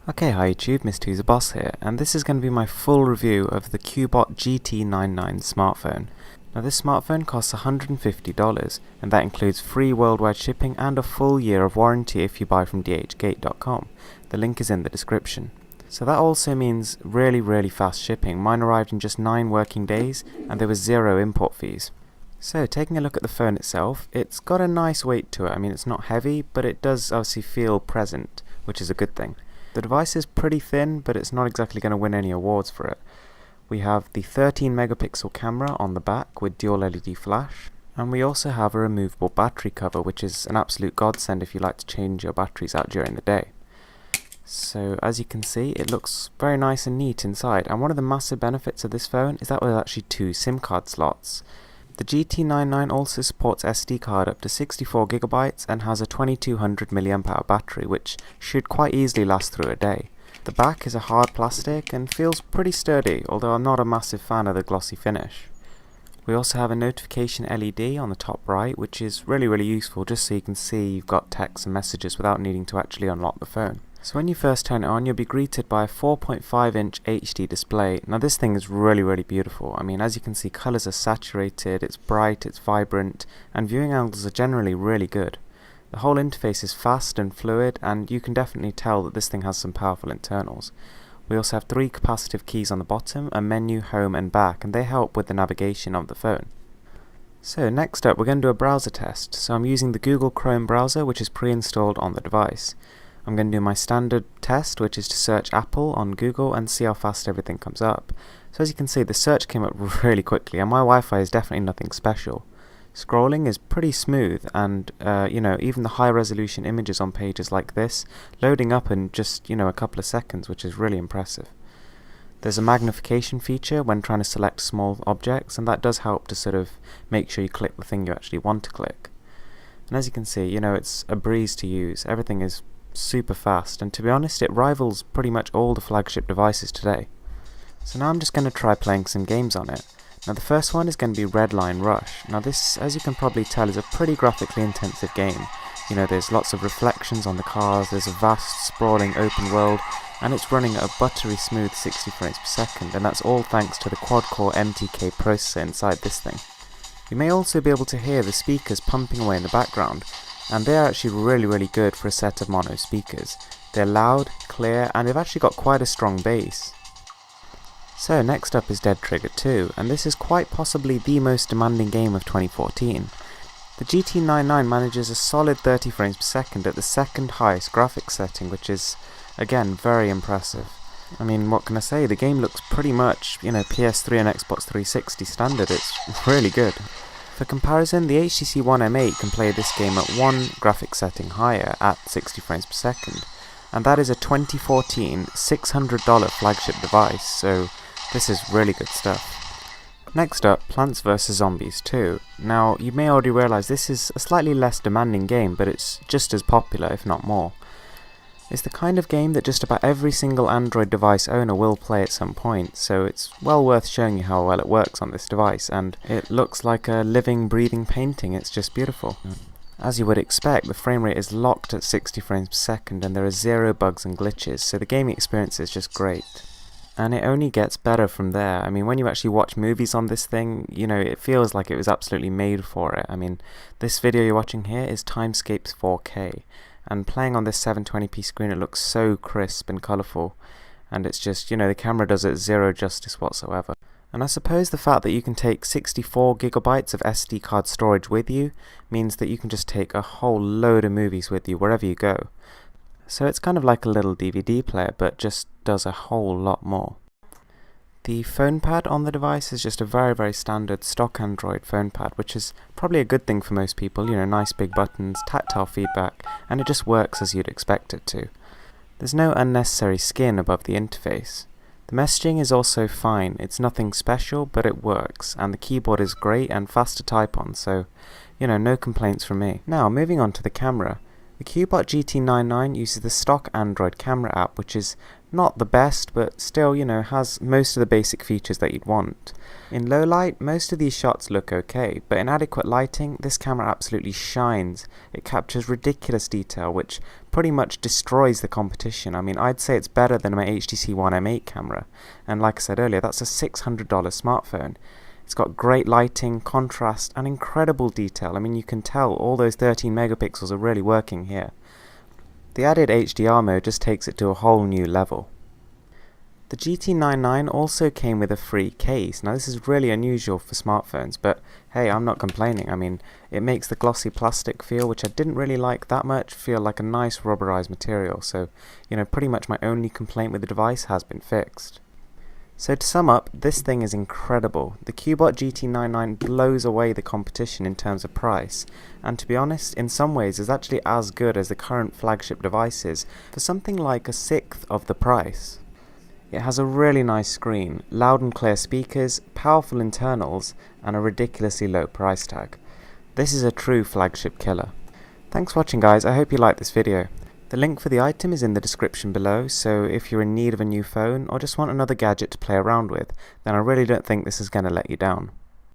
Okay, hi YouTube, Mr. Who's a Boss here, and this is going to be my full review of the Cubot GT99 smartphone. Now this smartphone costs $150, and that includes free worldwide shipping and a full year of warranty if you buy from DHGate.com. The link is in the description. So that also means really fast shipping. Mine arrived in just 9 working days, and there was 0 import fees. So taking a look at the phone itself, it's got a nice weight to it. I mean, it's not heavy, but it does obviously feel present, which is a good thing. The device is pretty thin, but it's not exactly going to win any awards for it. We have the 13 megapixel camera on the back with dual LED flash, and we also have a removable battery cover, which is an absolute godsend if you like to change your batteries out during the day. So as you can see, it looks very nice and neat inside, and one of the massive benefits of this phone is that there's actually 2 SIM card slots. The GT99 also supports SD card up to 64GB and has a 2200 mAh battery, which should quite easily last through a day. The back is a hard plastic and feels pretty sturdy, although I'm not a massive fan of the glossy finish. We also have a notification LED on the top right, which is really useful just so you can see you've got text and messages without needing to actually unlock the phone. So when you first turn it on, you'll be greeted by a 4.5-inch HD display. Now this thing is really beautiful. I mean, as you can see, colours are saturated, it's bright, it's vibrant, and viewing angles are generally really good. The whole interface is fast and fluid, and you can definitely tell that this thing has some powerful internals. We also have 3 capacitive keys on the bottom, a menu, home and back, and they help with the navigation of the phone. So next up, we're going to do a browser test. So I'm using the Google Chrome browser, which is pre-installed on the device. I'm going to do my standard test, which is to search Apple on Google and see how fast everything comes up. So as you can see, the search came up really quickly, and my Wi-Fi is definitely nothing special. Scrolling is pretty smooth, and even the high resolution images on pages like this loading up in just a couple of seconds, which is really impressive. There's a magnification feature when trying to select small objects, and that does help to sort of make sure you click the thing you actually want to click. And as you can see, it's a breeze to use. Everything is super fast, and to be honest, it rivals pretty much all the flagship devices today. So now I'm just going to try playing some games on it. Now the first one is going to be Redline Rush. Now this, as you can probably tell, is a pretty graphically intensive game. There's lots of reflections on the cars, there's a vast sprawling open world, and it's running at a buttery smooth 60 frames per second, and that's all thanks to the quad-core MTK processor inside this thing. You may also be able to hear the speakers pumping away in the background, and they're actually really good for a set of mono speakers. They're loud, clear, and they've actually got quite a strong bass. So next up is Dead Trigger 2, and this is quite possibly the most demanding game of 2014. The GT99 manages a solid 30 frames per second at the second highest graphics setting, which is, again, very impressive. I mean, what can I say, the game looks pretty much, PS3 and Xbox 360 standard. It's really good. For comparison, the HTC One M8 can play this game at one graphics setting higher at 60 frames per second, and that is a 2014 $600 flagship device, so this is really good stuff. Next up, Plants vs Zombies 2. Now, you may already realise this is a slightly less demanding game, but it's just as popular, if not more. It's the kind of game that just about every single Android device owner will play at some point, so it's well worth showing you how well it works on this device, and it looks like a living, breathing painting. It's just beautiful. As you would expect, the frame rate is locked at 60 frames per second, and there are 0 bugs and glitches, so the gaming experience is just great. And it only gets better from there. I mean, when you actually watch movies on this thing, it feels like it was absolutely made for it. I mean, this video you're watching here is Timescape's 4K. And playing on this 720p screen, it looks so crisp and colourful, and it's just, the camera does it 0 justice whatsoever. And I suppose the fact that you can take 64GB of SD card storage with you means that you can just take a whole load of movies with you wherever you go. So it's kind of like a little DVD player, but just does a whole lot more. The phone pad on the device is just a very standard stock Android phone pad, which is probably a good thing for most people. Nice big buttons, tactile feedback, and it just works as you'd expect it to. There's no unnecessary skin above the interface. The messaging is also fine. It's nothing special, but it works, and the keyboard is great and fast to type on, so no complaints from me. Now, moving on to the camera. The Cubot GT99 uses the stock Android camera app, which is Not the best, but still, you know, has most of the basic features that you'd want. In low light, most of these shots look okay, but in adequate lighting, this camera absolutely shines. It captures ridiculous detail, which pretty much destroys the competition. I mean, I'd say it's better than my HTC One M8 camera, and like I said earlier, that's a $600 smartphone. It's got great lighting, contrast, and incredible detail. I mean, you can tell all those 13 megapixels are really working here. The added HDR mode just takes it to a whole new level. The GT99 also came with a free case. Now this is really unusual for smartphones, but hey, I'm not complaining. I mean, it makes the glossy plastic feel, which I didn't really like that much, feel like a nice rubberized material. So, you know, pretty much my only complaint with the device has been fixed. So to sum up, this thing is incredible. The Cubot GT99 blows away the competition in terms of price, and to be honest, in some ways is actually as good as the current flagship devices for something like a sixth of the price. It has a really nice screen, loud and clear speakers, powerful internals, and a ridiculously low price tag. This is a true flagship killer. Thanks for watching guys, I hope you liked this video. The link for the item is in the description below, so if you're in need of a new phone or just want another gadget to play around with, then I really don't think this is going to let you down.